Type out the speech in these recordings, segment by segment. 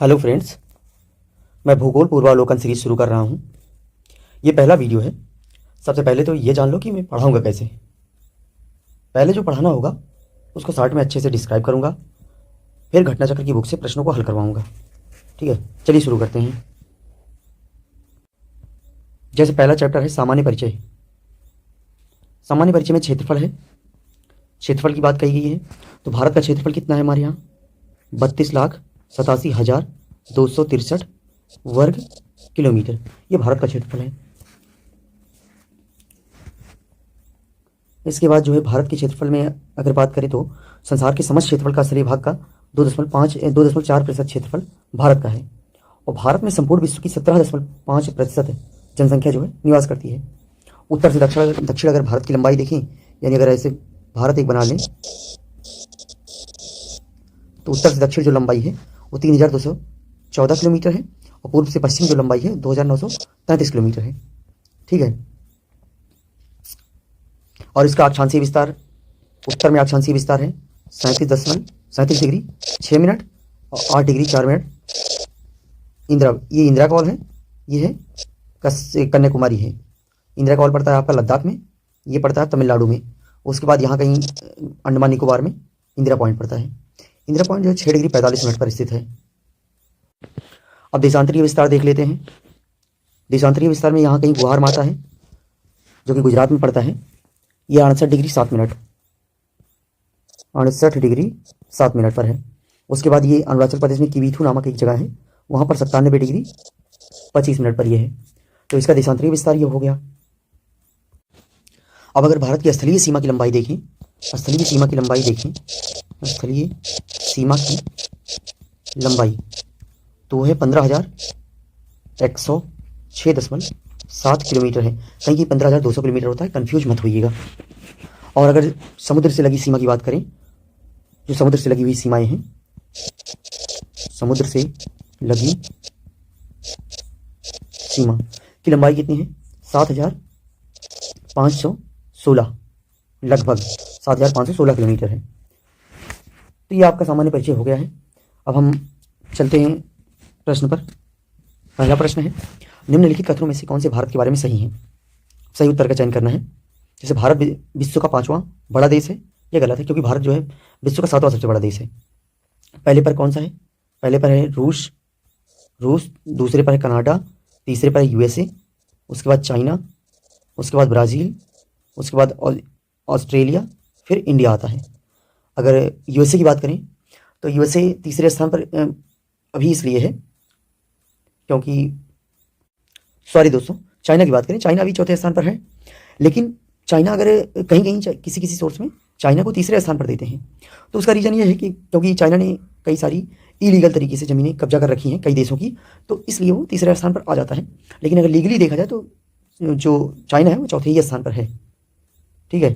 Hello friends, मैं भूगोल पूर्वावलोकन सीरीज शुरू कर रहा हूँ। ये पहला वीडियो है। सबसे पहले तो ये जान लो कि मैं पढ़ाऊँगा कैसे। पहले जो पढ़ाना होगा उसको शॉर्ट में अच्छे से डिस्क्राइब करूँगा, फिर घटना चक्र की बुक से प्रश्नों को हल करवाऊँगा। ठीक है, चलिए शुरू करते हैं। जैसे पहला चैप्टर है सामान्य परिचय। सामान्य परिचय में क्षेत्रफल है। क्षेत्रफल की बात कही गई है तो भारत का क्षेत्रफल कितना है हमारे यहाँ? 32,87,263 वर्ग किलोमीटर। ये भारत का क्षेत्रफल है। इसके बाद जो है भारत के क्षेत्रफल में अगर बात करें तो संसार के समस्त क्षेत्रफल का स्तरीय भाग का 2.4% क्षेत्रफल भारत का है। और भारत में संपूर्ण विश्व की 17.5% जनसंख्या जो है निवास करती है। उत्तर से दक्षिण अगर भारत की लंबाई देखें, यानी अगर ऐसे भारत एक बना लें तो उत्तर से दक्षिण जो लंबाई है वो 3,214 किलोमीटर है और पूर्व से पश्चिम जो लंबाई है 2,933 किलोमीटर है। ठीक है, और इसका अक्षांशीय विस्तार, उत्तर में अक्षांशीय विस्तार है 37 डिग्री 6 मिनट और 8 डिग्री 4 मिनट। ये इंदिरा कॉल है, ये है कन्याकुमारी है। इंदिरा कॉल पड़ता है आपका लद्दाख में, ये पड़ता है तमिलनाडु में। उसके बाद यहाँ कहीं अंडमान निकोबार में इंदिरा पॉइंट पड़ता है। इंदिरा पॉइंट जो है 6 डिग्री 45 मिनट पर स्थित है। अब देशांतरीय विस्तार देख लेते हैं। देशांतरीय विस्तार में यहाँ कहीं गुहार माता है जो कि गुजरात में पड़ता है, ये 68 डिग्री 7 मिनट, 68 डिग्री 7 मिनट पर है। उसके बाद ये अरुणाचल प्रदेश में किवीथू नामक एक जगह है, वहाँ पर 97 डिग्री 25 मिनट पर यह है। तो इसका देशांतरीय विस्तार ये हो गया। अब अगर भारत की स्थलीय सीमा की लंबाई देखें, स्थलीय सीमा की लंबाई देखें, स्थलीय सीमा की लंबाई तो है 15,106.7 किलोमीटर है। कहीं की 15,200 किलोमीटर होता है, कंफ्यूज मत होइएगा। और अगर समुद्र से लगी सीमा की बात करें, जो समुद्र से लगी हुई सीमाएं हैं, समुद्र से लगी सीमा की लंबाई कितनी है? 7,516, लगभग 7,516 किलोमीटर है। तो ये आपका सामान्य परिचय हो गया है। अब हम चलते हैं प्रश्न पर। पहला प्रश्न है, निम्नलिखित कथनों में से कौन से भारत के बारे में सही है? सही उत्तर का चयन करना है। जैसे भारत विश्व का 5वां बड़ा देश है, यह गलत है क्योंकि भारत जो है विश्व का 7वां सबसे बड़ा देश है। पहले पर कौन सा है? पहले पर है रूस, दूसरे पर है कनाडा, तीसरे पर है यूएसए, उसके बाद चाइना, उसके बाद ब्राज़ील, उसके बाद ऑस्ट्रेलिया, फिर इंडिया आता है। अगर यूएसए की बात करें तो यूएसए तीसरे स्थान पर अभी इसलिए है क्योंकि, सॉरी दोस्तों, चाइना की बात करें, चाइना अभी चौथे स्थान पर है। लेकिन चाइना अगर कहीं किसी सोर्स में चाइना को तीसरे स्थान पर देते हैं तो उसका रीज़न ये है कि क्योंकि चाइना ने कई सारी इलीगल तरीके से ज़मीनें कब्जा कर रखी हैं कई देशों की, तो इसलिए वो तीसरे स्थान पर आ जाता है। लेकिन अगर लीगली देखा जाए तो जो चाइना है वो चौथे ही स्थान पर है। ठीक है,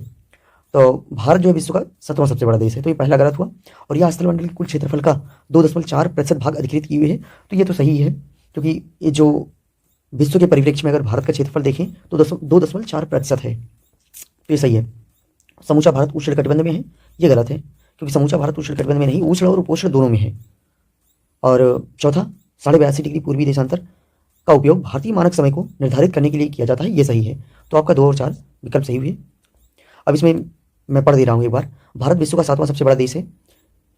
तो भारत जो है विश्व का 7वां सबसे बड़ा देश है, तो ये पहला गलत हुआ। और यह स्थलमंडल के कुल क्षेत्रफल का 2.4% भाग अधिकृत किए हुए है, तो ये तो सही है क्योंकि ये जो विश्व के परिप्रेक्ष्य में अगर भारत का क्षेत्रफल देखें तो 2.4% है, तो ये सही है। समूचा भारत उष्णकटिबंध में है, ये गलत है क्योंकि समूचा भारत उष्णकटिबंध में नहीं, उष्ण और उपोष्ण दोनों में है। और चौथा, 82.5 डिग्री पूर्वी देशांतर का उपयोग भारतीय मानक समय को निर्धारित करने के लिए किया जाता है, ये सही है। तो आपका 2 और 4 विकल्प सही हुए। अब इसमें मैं पढ़ दे रहा हूँ एक बार। भारत विश्व का 7वां सबसे बड़ा देश है।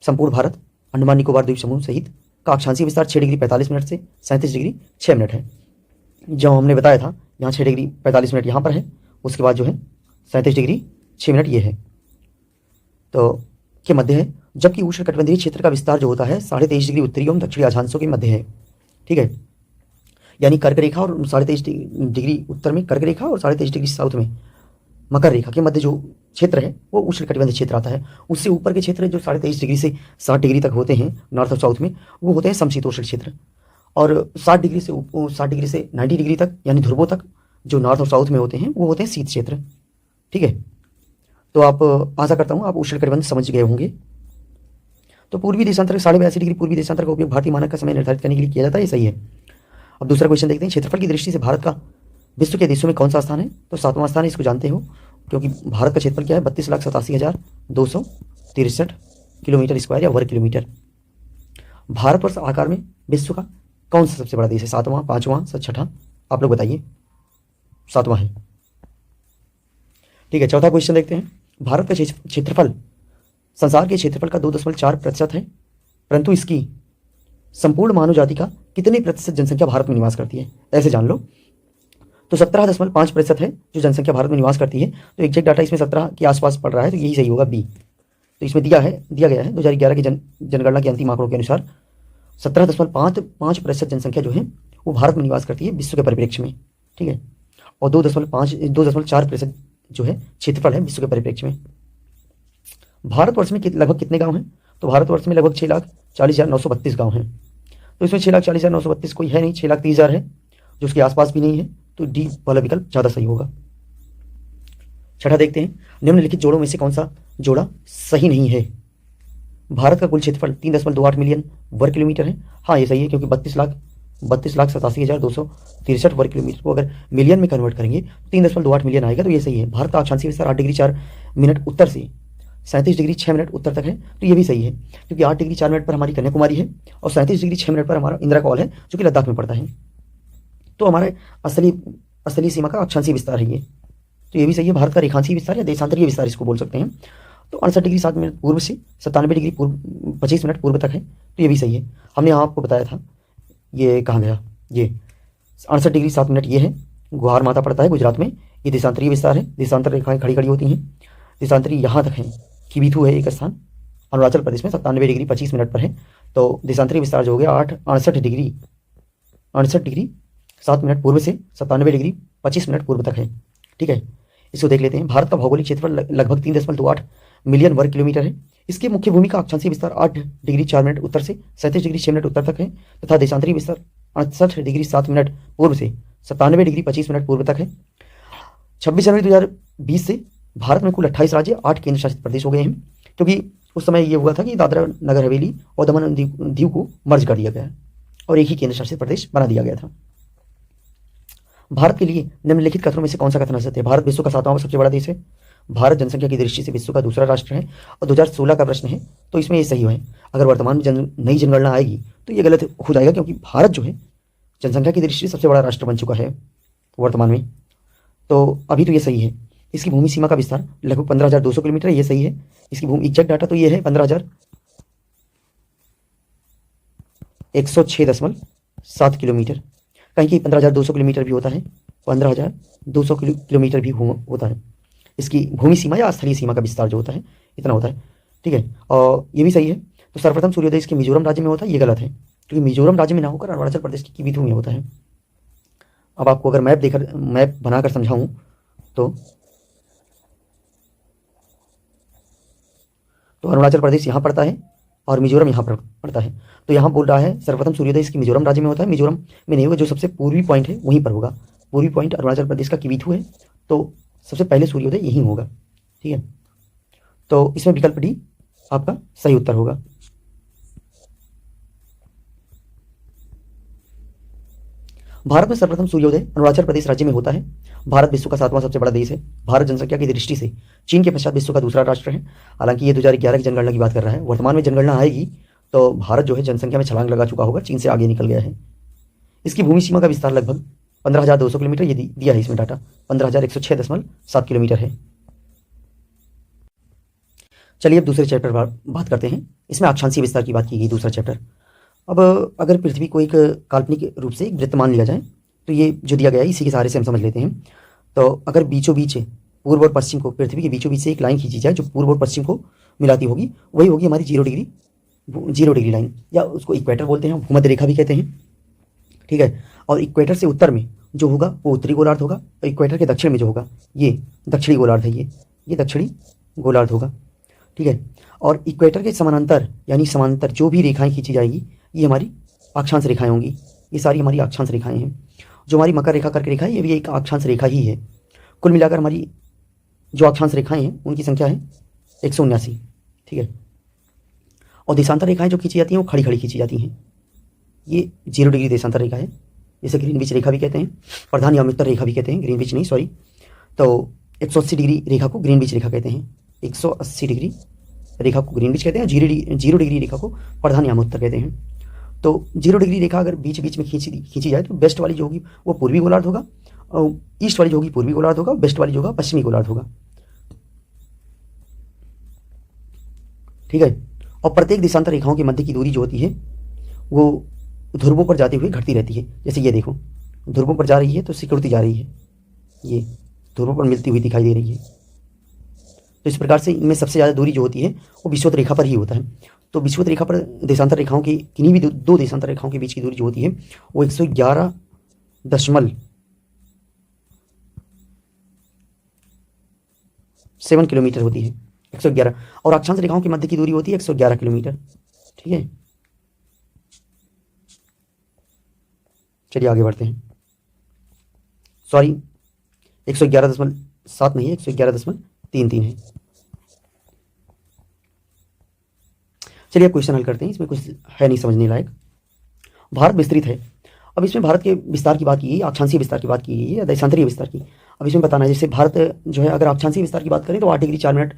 संपूर्ण भारत अंडमान निकोबार द्वीप समूह सहित का अक्षांशीय विस्तार 6 डिग्री 45 मिनट से 37 डिग्री 6 मिनट है। जो हमने बताया था, यहाँ 6 डिग्री 45 मिनट यहाँ पर है, उसके बाद जो है 37 डिग्री 6 मिनट ये है, तो के मध्य है। जबकि उष्णकटिबंधीय क्षेत्र का विस्तार जो होता है 23.5 डिग्री उत्तरी एवं दक्षिणी अक्षांशों के मध्य है। ठीक है, यानी कर्क रेखा और 23.5 डिग्री उत्तर में कर्क रेखा और 23.5 डिग्री साउथ में मकर रेखा के मध्य जो क्षेत्र है वो उष्णकटिबंधीय क्षेत्र आता है। उससे ऊपर के क्षेत्र जो 23.5 डिग्री से 60 डिग्री तक होते हैं नॉर्थ और साउथ में, वो होते हैं समशीतोष्ण क्षेत्र। और 60 डिग्री से 90 डिग्री तक यानी ध्रुवों तक जो नॉर्थ और साउथ में होते हैं वो होते हैं शीत क्षेत्र। ठीक है, तो आप आशा करता हूँ आप उष्णकटिबंध समझ गए होंगे। तो पूर्वी देशांतर 82.5 डिग्री पूर्वी देशांतर का उपयोग भारतीय मानक का समय निर्धारित करने के लिए किया जाता है, ये सही है। अब दूसरा क्वेश्चन देखते हैं। क्षेत्रफल की दृष्टि से भारत का विश्व के देशों में कौन सा स्थान है? तो 7वां स्थान है, इसको जानते हो क्योंकि भारत का क्षेत्रफल क्या है? 32,87,263 किलोमीटर स्क्वायर या वर्ग किलोमीटर। भारतवर्ष आकार में विश्व का कौन सा सबसे बड़ा देश है? 7वां, 5वां, 6ठा? आप लोग बताइए। 7वां है। ठीक है, चौथा क्वेश्चन देखते हैं। भारत का क्षेत्रफल संसार के क्षेत्रफल का 2.4% है, परंतु इसकी संपूर्ण मानव जाति का कितने प्रतिशत जनसंख्या भारत में निवास करती है? ऐसे जान लो। तो 17.5% है जो जनसंख्या भारत में निवास करती है। तो एग्जैक्ट डाटा इसमें 17 के आसपास पड़ रहा है, तो यही सही होगा, बी। तो इसमें दिया गया है 2011 की जनगणना के अंतिम आंकड़ों के अनुसार 17.5% जनसंख्या जो है वो भारत में निवास करती है विश्व के परिप्रेक्ष्य में। ठीक है, और 2.4% जो है क्षेत्रफल है विश्व के परिप्रेक्ष्य में। भारतवर्ष में लगभग कितने गांव हैं? तो भारतवर्ष में लगभग 6,40,932 गांव हैं। तो इसमें 6,40,932 कोई है नहीं, 6,30,000 है जो उसके आसपास भी नहीं है, तो डी वाला विकल्प ज़्यादा सही होगा। छठा देखते हैं, निम्नलिखित जोड़ों में से कौन सा जोड़ा सही नहीं है? भारत का कुल क्षेत्रफल 3.28 मिलियन वर्ग किलोमीटर है। हाँ, ये सही है, क्योंकि 32,87,263 वर्ग किलोमीटर को अगर मिलियन में कन्वर्ट करेंगे 3.28 मिलियन आएगा, तो ये सही है। भारत का अक्षांशीय विस्तार 8 डिग्री 4 मिनट उत्तर से 37 डिग्री 6 मिनट उत्तर तक है, तो ये भी सही है, क्योंकि 8 डिग्री 4 मिनट पर हमारी कन्याकुमारी है और 37 डिग्री 6 मिनट पर हमारा इंदिरा कॉल है जो कि लद्दाख में पड़ता है। तो हमारे असली सीमा का अक्षांशीय विस्तार है ये, तो ये भी सही है। भारत का रेखांशीय विस्तार या देशांतरीय विस्तार इसको बोल सकते हैं। तो 68 डिग्री 7 मिनट पूर्व से 97 डिग्री 25 मिनट पूर्व तक है, तो ये भी सही है। हमने यहाँ आपको बताया था, ये कहाँ गया, ये 68 डिग्री 7 मिनट ये है, गुहार माता पड़ता है गुजरात में, ये देशांतरीय विस्तार है। देशांतर रेखाएं खड़ी खड़ी होती हैं, देशांतरीय यहाँ तक है, किबिथू है एक स्थान अरुणाचल प्रदेश में 97 डिग्री 25 मिनट पर है। तो देशांतरीय विस्तार जो हो गया 68 डिग्री 7 मिनट पूर्व से 97 डिग्री 25 मिनट पूर्व तक है। ठीक है, इसको देख लेते हैं। भारत का भौगोलिक क्षेत्रफल लगभग 3.28 मिलियन वर्ग किलोमीटर है। इसके मुख्य भूमि का अक्षांशीय विस्तार 8 डिग्री 4 मिनट उत्तर से 37 डिग्री 6 मिनट उत्तर तक है, तथा देशांतरीय विस्तार 68 डिग्री 7 मिनट पूर्व से 97 डिग्री 25 मिनट पूर्व तक है। 26 जनवरी 2020 से भारत में कुल 28 राज्य 8 केंद्र शासित प्रदेश हो गए हैं, क्योंकि उस समय ये हुआ था कि दादरा नगर हवेली और दमन दीव को मर्ज कर दिया गया और एक ही केंद्र शासित प्रदेश बना दिया गया था। भारत के लिए निम्नलिखित कथनों में से कौन सा कथन सत्य है? भारत विश्व का 7वां सबसे बड़ा देश है। भारत जनसंख्या की दृष्टि से विश्व का दूसरा राष्ट्र है। और 2016 का प्रश्न है, तो इसमें ये सही है। अगर वर्तमान में नई जनगणना आएगी तो ये गलत हो जाएगा, क्योंकि भारत जो है जनसंख्या की दृष्टि से सबसे बड़ा राष्ट्र बन चुका है वर्तमान में। तो अभी तो ये सही है। इसकी भूमि सीमा का विस्तार लगभग 15,200 किलोमीटर है, ये सही है। इसकी भूमि एग्जैक्ट डाटा तो ये है 15,106.7 किलोमीटर। कहीं कि 15,200 किलोमीटर भी होता है, 15,200 किलोमीटर भी होता है। इसकी भूमि सीमा या स्थलीय सीमा का विस्तार जो होता है इतना होता है। ठीक है, और ये भी सही है। तो सर्वप्रथम सूर्योदय इसके मिजोरम राज्य में होता है, ये गलत है, क्योंकि मिजोरम राज्य में ना होकर अरुणाचल प्रदेश की किबिथू में होता है। अब आपको अगर मैप बनाकर समझाऊं तो अरुणाचल प्रदेश यहाँ पड़ता है और मिजोरम यहाँ पर पड़ता है। तो यहाँ बोल रहा है सर्वप्रथम सूर्योदय इसकी मिजोरम राज्य में होता है। मिजोरम में नहीं होगा, जो सबसे पूर्वी पॉइंट है वहीं पर होगा। पूर्वी पॉइंट अरुणाचल प्रदेश का किबिथू है, तो सबसे पहले सूर्योदय यहीं होगा। ठीक है, तो इसमें विकल्प डी आपका सही उत्तर होगा। भारत में सर्वप्रथम सूर्योदय अरुणाचल प्रदेश राज्य में होता है। भारत विश्व का 7वां सबसे बड़ा देश है। भारत जनसंख्या की दृष्टि से चीन के पश्चात विश्व का दूसरा राष्ट्र है। हालांकि ये 2011 की जनगणना की बात कर रहा है। वर्तमान में जनगणना आएगी तो भारत जो है जनसंख्या में छलांग लगा चुका होगा, चीन से आगे निकल गया है। इसकी भूमि सीमा का विस्तार लगभग 15,200 किलोमीटर, ये दिया है इसमें डाटा, 15,106.7 किलोमीटर है। चलिए अब दूसरे चैप्टर पर बात करते हैं। इसमें अक्षांशीय विस्तार की बात की गई, दूसरा चैप्टर। अब अगर पृथ्वी को एक काल्पनिक रूप से एक वृत्त मान लिया जाए तो ये जो दिया गया है इसी के सहारे से हम समझ लेते हैं। तो अगर बीचों बीच पूर्व और पश्चिम को, पृथ्वी के बीचों बीच से एक लाइन खींची जाए जो पूर्व और पश्चिम को मिलाती होगी, वही होगी हमारी 0 डिग्री लाइन, या उसको इक्वेटर बोलते हैं, भूमध्य रेखा भी कहते हैं। ठीक है, और इक्वेटर से उत्तर में जो होगा वो उत्तरी गोलार्ध होगा, और इक्वेटर के दक्षिण में जो होगा ये दक्षिणी गोलार्ध है, ये दक्षिणी गोलार्ध होगा। ठीक है, और इक्वेटर के समानांतर यानी समांतर जो भी रेखाएं खींची जाएगी ये हमारी अक्षांश रेखाएं होंगी। ये सारी हमारी अक्षांश रेखाएं हैं। जो हमारी मकर रेखा करके रेखा है ये भी एक अक्षांश रेखा ही है। कुल मिलाकर हमारी जो अक्षांश रेखाएं हैं उनकी संख्या है 179। ठीक है, और देशांतर रेखाएं जो खींची जाती हैं वो खड़ी खड़ी खींची जाती हैं। ये 0 डिग्री देशांतर रेखा है, जिसे ग्रीनविच रेखा भी कहते हैं, प्रधान या उत्तर रेखा भी कहते हैं, ग्रीनविच नहीं सॉरी। तो 180 डिग्री रेखा को ग्रीनविच रेखा कहते हैं, 180 डिग्री रेखा को ग्रीनविच कहते हैं, 0 डिग्री रेखा को प्रधान या उत्तर कहते हैं। तो 0 डिग्री रेखा अगर बीच बीच में खींची जाए तो वेस्ट वाली जो होगी वो पूर्वी गोलार्ध होगा, और ईस्ट वाली जो होगी पूर्वी गोलार्ध होगा, वेस्ट वाली जो होगा पश्चिमी गोलार्ध होगा। ठीक है। और प्रत्येक देशांतर रेखाओं के मध्य की दूरी जो होती है वो ध्रुवों पर जाते हुए घटती रहती है। जैसे ये देखो, ध्रुवों पर जा रही है तो सिकुड़ती जा रही है, ये ध्रुवों पर मिलती हुई दिखाई दे रही है। तो इस प्रकार से इनमें सबसे ज़्यादा दूरी जो होती है वो विषुवत रेखा पर ही होता है। तो विषुवत रेखा पर देशांतर रेखाओं की किन्हीं भी दो देशांतर रेखाओं के बीच की दूरी जो होती है वो 111.7 किलोमीटर होती है, 111। और अक्षांश रेखाओं की मध्य की दूरी होती है 111 किलोमीटर। ठीक है, चलिए आगे बढ़ते हैं। सॉरी, 111.7 नहीं है, 111.33 है। चलिए क्वेश्चन हल करते हैं, इसमें कुछ है नहीं समझने लायक। भारत विस्तृत है। अब इसमें भारत के विस्तार की बात की गई, अक्षांशीय विस्तार की बात की गई है या देशांतरीय विस्तार की। अब इसमें बताना है, जैसे भारत जो है अगर अक्षांशीय विस्तार की बात करें तो 8 डिग्री 4 मिनट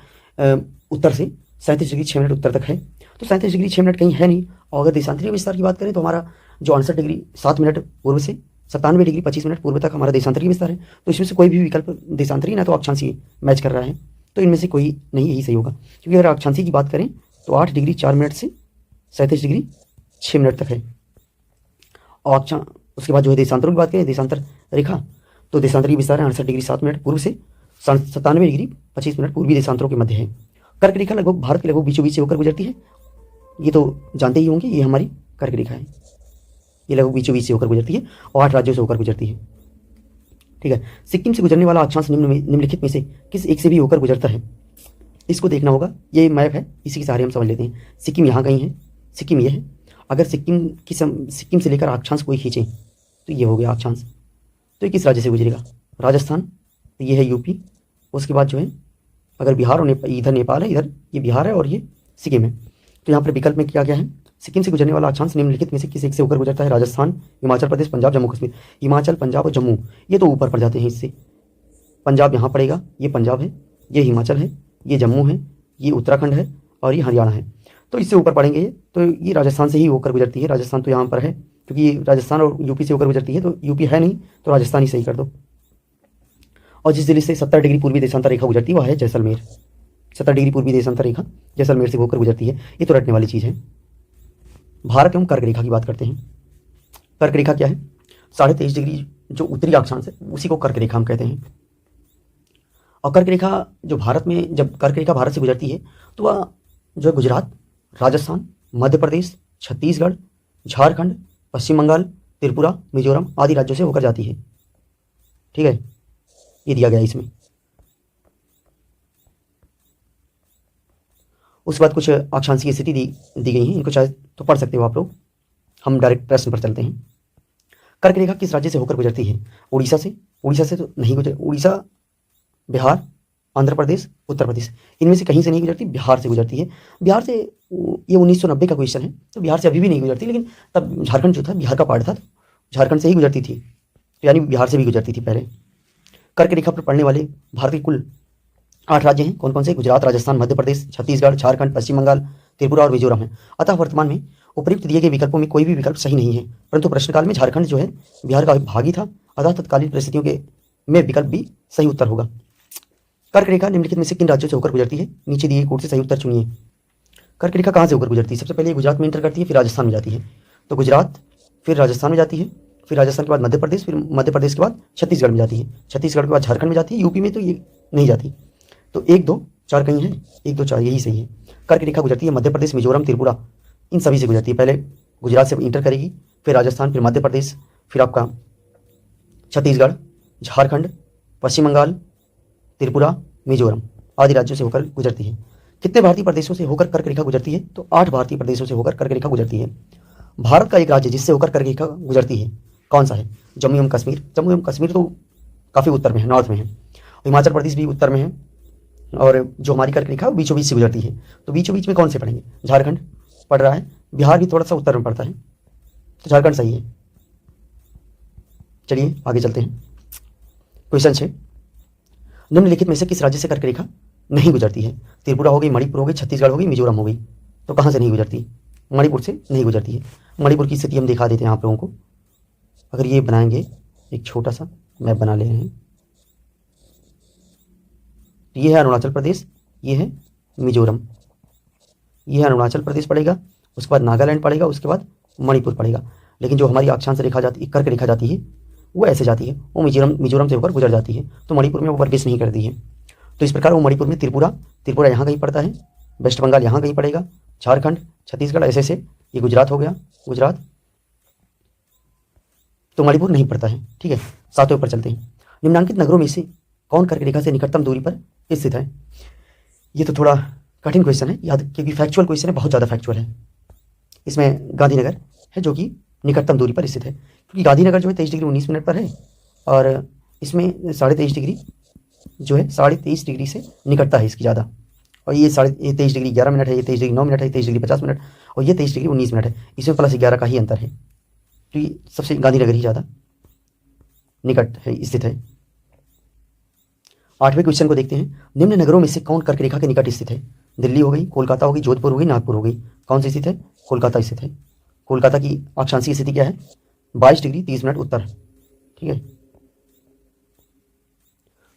उत्तर से 37 डिग्री 6 मिनट उत्तर तक है, तो 37 डिग्री 6 मिनट कहीं है नहीं। और अगर देशांतरीय विस्तार की बात करें तो हमारा जो 68 डिग्री 7 मिनट पूर्व से 97 डिग्री 25 मिनट पूर्व तक हमारा देशांतरीय विस्तार है। तो इसमें से कोई भी विकल्प देशांतरीय ना तो अक्षांशीय मैच कर रहा है, तो इनमें से कोई नहीं, यही सही होगा। क्योंकि अगर अक्षांशीय की बात करें तो 8 डिग्री 4 मिनट से 37 डिग्री 6 मिनट तक है। और उसके बाद जो है देशांतरों की बात करें, देशांतर रेखा, तो देशांतरीय विस्तार है 68 डिग्री 7 मिनट पूर्व से 97 डिग्री 25 मिनट पूर्वी देशांतरों के मध्य है। कर्क रेखा लगभग भारत के लगभग बीचों बीच से होकर गुजरती है, ये तो जानते ही होंगे, ये हमारी कर्क रेखा है, ये लगभग बीचों बीच से होकर गुजरती है और 8 राज्यों से होकर गुजरती है। ठीक है। सिक्किम से गुजरने वाला अक्षांश निम्नलिखित में से किस एक से भी होकर गुजरता है, इसको देखना होगा। ये मैप है, इसी के सहारे हम समझ लेते हैं। सिक्किम यहाँ कहीं है, सिक्किम ये है। अगर सिक्किम से लेकर अक्षांश कोई खींचे तो ये हो गया अक्षांश, तो ये किस राज्य से गुजरेगा, राजस्थान, तो ये है यूपी। उसके बाद जो है अगर बिहार और इधर नेपाल है, इधर ये बिहार है और ये सिक्किम है। तो यहाँ पर विकल्प में क्या क्या है, सिक्किम से गुजरने वाला अक्षांश निम्नलिखित में से किस एक से होकर गुजरता है, राजस्थान, हिमाचल प्रदेश, पंजाब, जम्मू कश्मीर। हिमाचल, पंजाब और जम्मू ये तो ऊपर पड़ जाते हैं इससे, पंजाब यहाँ पड़ेगा, ये पंजाब है, ये हिमाचल है, ये जम्मू है, ये उत्तराखंड है और ये हरियाणा है। तो इससे ऊपर पड़ेंगे ये, तो ये राजस्थान से ही होकर गुजरती है। राजस्थान तो यहाँ पर है, क्योंकि राजस्थान और यूपी से होकर गुजरती है, तो यूपी है नहीं तो राजस्थान ही सही कर दो। और जिस जिले से 70 डिग्री पूर्वी देशांतर रेखा गुजरती है वह है जैसलमेर। 70 डिग्री पूर्वी देशांतर रेखा जैसलमेर से होकर गुजरती है, ये तो रटने वाली चीज़ है। भारत एवं कर्क रेखा की बात करते हैं। कर्क रेखा क्या है, 23.5 डिग्री जो उत्तरी अक्षांश है उसी को कर्क रेखा हम कहते हैं। और कर्क रेखा जो भारत में, जब कर्क रेखा भारत से गुजरती है तो वह जो है गुजरात, राजस्थान, मध्य प्रदेश, छत्तीसगढ़, झारखंड, पश्चिम बंगाल, त्रिपुरा, मिजोरम आदि राज्यों से होकर जाती है। ठीक है, ये दिया गया इसमें। उसके बाद कुछ अक्षांशीय स्थिति दी गई है, इनको शायद तो पढ़ सकते हो आप लोग। हम डायरेक्ट प्रश्न पर चलते हैं। कर्क रेखा किस राज्य से होकर गुजरती है, उड़ीसा से, उड़ीसा से तो नहीं गुजर, उड़ीसा, बिहार, आंध्र प्रदेश, उत्तर प्रदेश, इनमें से कहीं से नहीं गुजरती, बिहार से गुजरती है। बिहार से, ये 1990 का क्वेश्चन है, तो बिहार से अभी भी नहीं गुजरती, लेकिन तब झारखंड जो था बिहार का पार्ट था, तो झारखंड से ही गुजरती थी, तो यानी बिहार से भी गुजरती थी पहले। कर्क रेखा पर पड़ने वाले भारत के कुल 8 राज्य हैं, कौन कौन से, गुजरात, राजस्थान, मध्य प्रदेश, छत्तीसगढ़, झारखंड, पश्चिम बंगाल, त्रिपुरा और मिजोरम है। अतः वर्तमान में उपयुक्त दिए गए विकल्पों में कोई भी विकल्प सही नहीं है, परंतु प्रश्नकाल में झारखंड जो है बिहार का भाग ही था, अतः तत्कालीन परिस्थितियों के में विकल्प भी सही उत्तर होगा। कर्क रेखा निम्नलिखित में से किन राज्यों से होकर गुजरती है, नीचे दिए कोड से सही उत्तर चुनिए। कर्क रेखा कहाँ से होकर गुजरती है, सबसे पहले गुजरात में इंटर करती है, फिर राजस्थान में जाती है, तो गुजरात, फिर राजस्थान में जाती है, फिर राजस्थान के बाद मध्य प्रदेश, फिर मध्य प्रदेश के बाद छत्तीसगढ़ में जाती है, छत्तीसगढ़ के बाद झारखंड में जाती है, यूपी में तो ये नहीं जाती। तो 1 2 4 कहीं है, 1 2 4 यही सही है। कर्क रेखा गुजरती है मध्य प्रदेश, मिजोरम, त्रिपुरा, इन सभी से गुजरती है। पहले गुजरात से इंटर करेगी, फिर राजस्थान, फिर मध्य प्रदेश, फिर आपका छत्तीसगढ़, झारखंड, पश्चिम बंगाल, त्रिपुरा, मिजोरम आदि राज्यों से होकर गुजरती है। कितने भारतीय प्रदेशों से होकर कर्क रेखा गुजरती है, तो 8 भारतीय प्रदेशों से होकर कर्क रेखा गुजरती है। भारत का एक राज्य जिससे होकर कर्क रेखा गुजरती है कौन सा है, जम्मू एवं कश्मीर। जम्मू एवं कश्मीर तो काफ़ी उत्तर में है, नॉर्थ में है। हिमाचल प्रदेश भी उत्तर में है, और जो हमारी कर्क रेखा बीचों बीच से गुजरती है, तो बीचों बीच में कौन से पड़ेंगे, झारखंड पड़ रहा है, बिहार भी थोड़ा सा उत्तर में पड़ता है, तो झारखंड सही है। चलिए आगे चलते हैं। क्वेश्चन 6, निम्नलिखित में से किस राज्य से कर्क रेखा नहीं गुजरती है, त्रिपुरा हो गई, मणिपुर हो गई, छत्तीसगढ़ हो गई, मिजोरम हो गई, तो कहाँ से नहीं गुजरती, मणिपुर से नहीं गुजरती है। मणिपुर की स्थिति हम दिखा देते हैं आप लोगों को। अगर ये बनाएंगे, एक छोटा सा मैप बना ले रहे हैं, ये है अरुणाचल प्रदेश, ये है मिजोरम, ये है अरुणाचल प्रदेश पड़ेगा, उसके बाद नागालैंड पड़ेगा, उसके बाद मणिपुर पड़ेगा। लेकिन जो हमारी अक्षांश रेखा जाती, कर्क रेखा जाती है, वो ऐसे जाती है, वो मिजोरम से होकर गुजर जाती है, तो मणिपुर में वो प्रवेश नहीं करती है। तो इस प्रकार वो मणिपुर में त्रिपुरा यहाँ कहीं पड़ता है, वेस्ट बंगाल यहाँ कहीं पड़ेगा, झारखंड, छत्तीसगढ़, ऐसे ये गुजरात हो गया, गुजरात, तो मणिपुर नहीं पड़ता है। ठीक है, सातवें पर चलते हैं। निम्नांकित नगरों में से कौन कर्क रेखा से निकटतम दूरी पर स्थित है? ये तो थोड़ा कठिन क्वेश्चन है याद, क्योंकि फैक्चुअल क्वेश्चन है, बहुत ज़्यादा फैक्चुअल है। इसमें गांधीनगर है जो कि निकटतम दूरी पर स्थित है, क्योंकि गांधीनगर जो है 23 डिग्री 19 मिनट पर है, और इसमें 23.5 डिग्री जो है 23.5 डिग्री से निकटता है इसकी ज़्यादा। और ये 23 डिग्री 11 मिनट है, ये 23 डिग्री 9 मिनट है, 23 डिग्री 50 मिनट, और ये 23 डिग्री 19 मिनट है, इसमें +11 का ही अंतर है। तो ये सबसे गांधीनगर ही ज़्यादा निकट है, स्थित है। 8वें क्वेश्चन को देखते हैं। निम्न नगरों में से कौन कर्क रेखा के निकट स्थित है? दिल्ली हो गई, कोलकाता हो गई, जोधपुर हो गई, नागपुर हो गई। कौन सी स्थित है? कोलकाता स्थित है। कोलकाता की अक्षांशीय स्थिति क्या है? 22 डिग्री 30 मिनट उत्तर। ठीक है।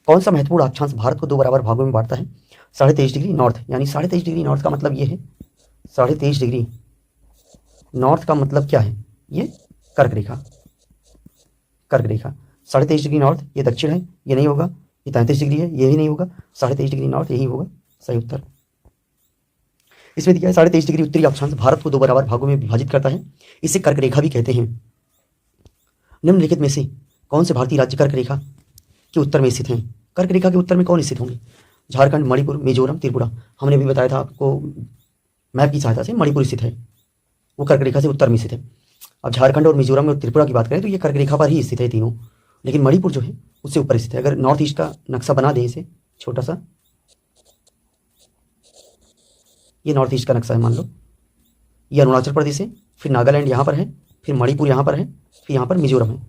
कौन सा महत्वपूर्ण अक्षांश भारत को 2 बराबर भागों में बांटता है? 23.5 डिग्री नॉर्थ, यानी 23.5 डिग्री नॉर्थ का मतलब ये है, 23.5 डिग्री नॉर्थ का मतलब क्या है? ये कर्क रेखा, कर्क रेखा 23.5 डिग्री नॉर्थ, ये दक्षिण है, ये नहीं होगा। ये 33 डिग्री है, ये ही नहीं होगा। 23.5 डिग्री नॉर्थ यही होगा सही उत्तर। इसमें दिया है 23.5 डिग्री उत्तरी अक्षांश भारत को 2 बराबर भागों में विभाजित करता है, इसे कर्क रेखा भी कहते हैं। निम्नलिखित में से कौन से भारतीय राज्य कर्क रेखा के उत्तर में स्थित हैं? कर्क रेखा के उत्तर में कौन स्थित होंगे? झारखंड, मणिपुर, मिजोरम, त्रिपुरा। हमने अभी बताया था आपको मैप की सहायता से, मणिपुर स्थित है, वो कर्क रेखा से उत्तर में स्थित है। अब झारखंड और मिजोरम और त्रिपुरा की बात करें तो ये कर्क रेखा पर ही स्थित है तीनों, लेकिन मणिपुर जो है उससे ऊपर स्थित है। अगर नॉर्थ ईस्ट का नक्शा बना दें इसे छोटा सा, ये नॉर्थ ईस्ट का नक्शा है मान लो, ये अरुणाचल प्रदेश है, फिर नागालैंड यहाँ पर है, फिर मणिपुर यहाँ पर है, फिर यहाँ पर मिजोरम है।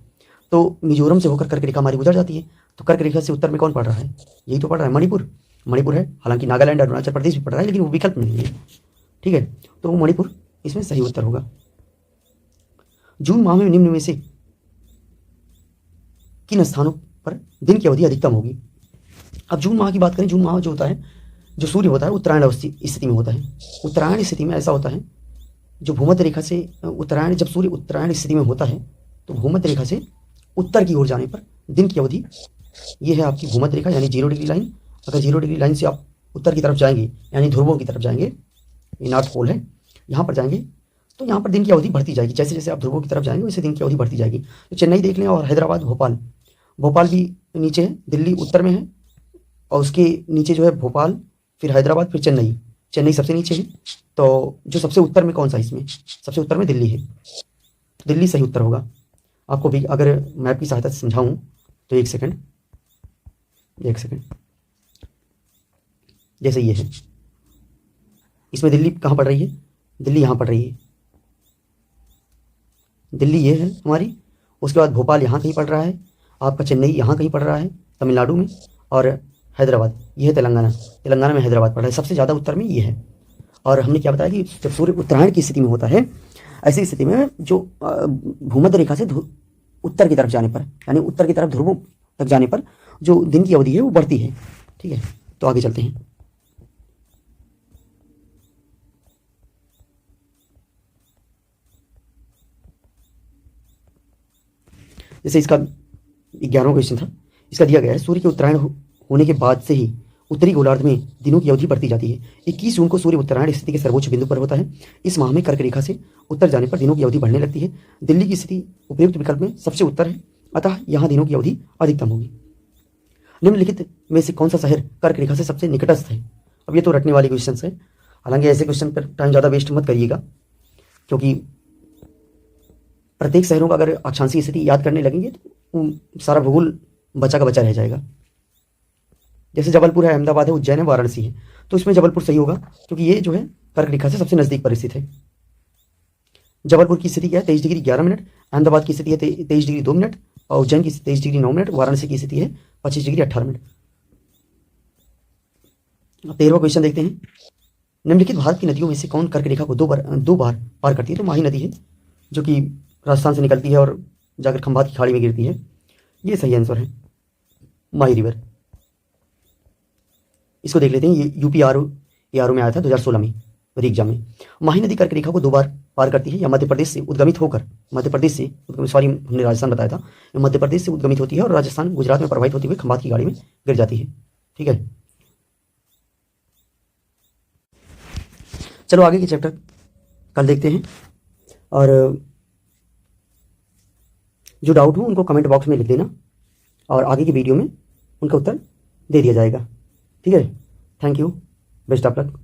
तो मिजोरम से होकर कर्क रेखा हमारी गुजर जाती है, तो कर्क रेखा से उत्तर में कौन पड़ रहा है? यही तो पड़ रहा है, मणिपुर। मणिपुर है, हालांकि नागालैंड अरुणाचल प्रदेश भी पड़ रहा है, लेकिन वो विकल्प नहीं है। ठीक है, तो वो मणिपुर इसमें सही उत्तर होगा। जून माह में निम्न में से किन स्थानों पर दिन की अवधि अधिकतम होगी? अब जून माह की बात करें, जून माह जो होता है, जो सूर्य होता है उत्तरायण स्थिति में होता है। उत्तरायण स्थिति में ऐसा होता है, जो भूमध्य रेखा से उत्तरायण, जब सूर्य उत्तरायण स्थिति में होता है तो भूमध्य रेखा से उत्तर की ओर जाने पर दिन की अवधि, ये है आपकी भूमध्य रेखा यानी 0 डिग्री लाइन। अगर 0 डिग्री लाइन से आप उत्तर की तरफ जाएंगे यानी ध्रुवों की तरफ जाएंगे, ये नॉर्थ पोल है, यहाँ पर जाएंगे तो यहाँ पर दिन की अवधि बढ़ती जाएगी। जैसे जैसे आप ध्रुवों की तरफ जाएंगे वैसे दिन की अवधि बढ़ती जाएगी। तो चेन्नई देख लें, और हैदराबाद, भोपाल, भोपाल भी नीचे है, दिल्ली उत्तर में है, और उसके नीचे जो है भोपाल, फिर हैदराबाद, फिर चेन्नई। चेन्नई सबसे नीचे है, तो जो सबसे उत्तर में कौन सा? इसमें सबसे उत्तर में दिल्ली है, तो दिल्ली सही उत्तर होगा। आपको भी अगर मैप की सहायता से समझाऊं तो एक सेकंड, जैसे ये है, इसमें दिल्ली कहाँ पड़ रही है? दिल्ली यहाँ पड़ रही है, दिल्ली ये है हमारी। उसके बाद भोपाल यहाँ कहीं पड़ रहा है, आपका चेन्नई यहाँ कहीं पड़ रहा है तमिलनाडु में, और हैदराबाद ये है तेलंगाना, तेलंगाना में हैदराबाद पड़ रहा है। सबसे ज़्यादा उत्तर में ये है। और हमने क्या बताया कि जब सूर्य उत्तरायण की स्थिति में होता है, ऐसी स्थिति में जो भूमध्य रेखा से उत्तर की तरफ जाने पर, यानी उत्तर की तरफ ध्रुवों तक जाने पर जो दिन की अवधि है वो बढ़ती है। ठीक है, तो आगे चलते हैं। जैसे इसका 11वां क्वेश्चन था, इसका दिया गया है, सूर्य के उत्तरायण होने के बाद से ही उत्तरी गोलार्ध में दिनों की अवधि बढ़ती जाती है। 21 जून को सूर्य उत्तरायण स्थिति के सर्वोच्च बिंदु पर होता है। इस माह में कर्क रेखा से उत्तर जाने पर दिनों की अवधि बढ़ने लगती है। दिल्ली की स्थिति उपयुक्त विकल्प में सबसे उत्तर है, अतः यहाँ दिनों की अवधि अधिकतम होगी। निम्नलिखित में से कौन सा शहर कर्क रेखा से सबसे निकटस्थ है? अब ये तो रटने वाले क्वेश्चन है, हालांकि ऐसे क्वेश्चन पर टाइम ज़्यादा वेस्ट मत करिएगा, क्योंकि प्रत्येक शहरों का अगर अक्षांशीय स्थिति याद करने लगेंगे तो सारा भूगोल बचा का बचा रह जाएगा। जैसे जबलपुर है, अहमदाबाद है, उज्जैन है, वाराणसी है, तो इसमें जबलपुर सही होगा, क्योंकि ये जो है कर्क रेखा से सबसे नजदीक पर स्थित है। जबलपुर की स्थिति क्या है? 23 डिग्री 11 मिनट। अहमदाबाद की स्थिति है 23 डिग्री 2 मिनट, और उज्जैन की 23 डिग्री 9 मिनट। वाराणसी की स्थिति है 25 डिग्री 18 मिनट। 13वां क्वेश्चन देखते हैं। निम्नलिखित भारत की नदियों में से कौन कर्क रेखा को दो बार पार करती है? तो माही नदी है, जो कि राजस्थान से निकलती है और जाकर खंभात की खाड़ी में गिरती है। ये सही आंसर है, माही रिवर। इसको देख लेते हैं, ये यूपी में आया था 2016 में एग्जाम में। माही नदी कर्क रेखा को 2 बार पार करती है या मध्य प्रदेश से उद्गमित होकर, सॉरी हमने राजस्थान बताया था, मध्य प्रदेश से उद्गमित होती है और राजस्थान गुजरात में प्रवाहित होती हुई खंभात की खाड़ी में गिर जाती है। ठीक है, चलो आगे के चैप्टर कल देखते हैं, और जो डाउट हो उनको कमेंट बॉक्स में लिख देना और आगे की वीडियो में उनका उत्तर दे दिया जाएगा। ठीक है, thank you, best of luck.